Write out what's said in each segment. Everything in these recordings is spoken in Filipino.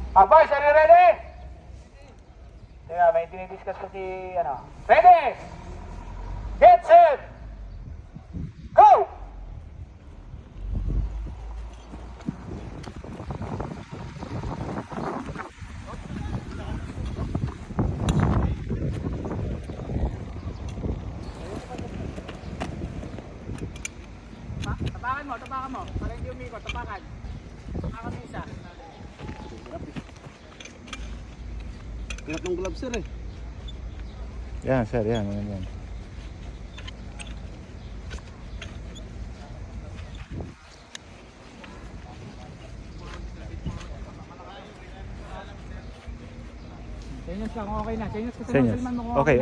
Boys, are you ready? Teka, may dinidiscuss ko si, Ready? Get set! Go! Tapakan mo. Para hindi umikot, tapakan. Tapakan mo isa. Hirap ng gloves sir eh. Yan sir, yan. Senyos lang, okay na. Senyos kasi Senyos. Salman mo kung Okay.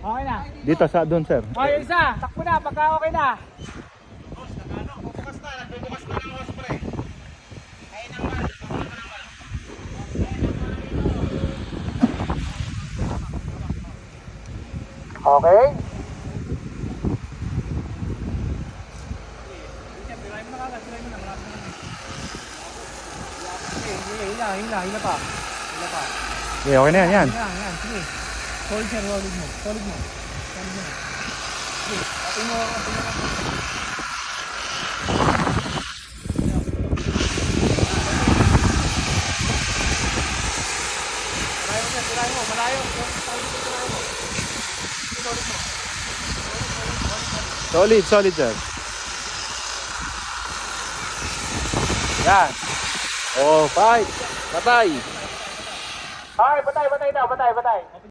Okay na. Dito sa doon sir. Okay, isa. Takbo na, pagka okay na. Okay. Hila pa. Okay, okay na yan. Yan, sige. Solid sir, solid mo. Sige, atin mo. Malayo. Solid sir. Yan. Oh, fight. Patay. Ay, batay daw, batay.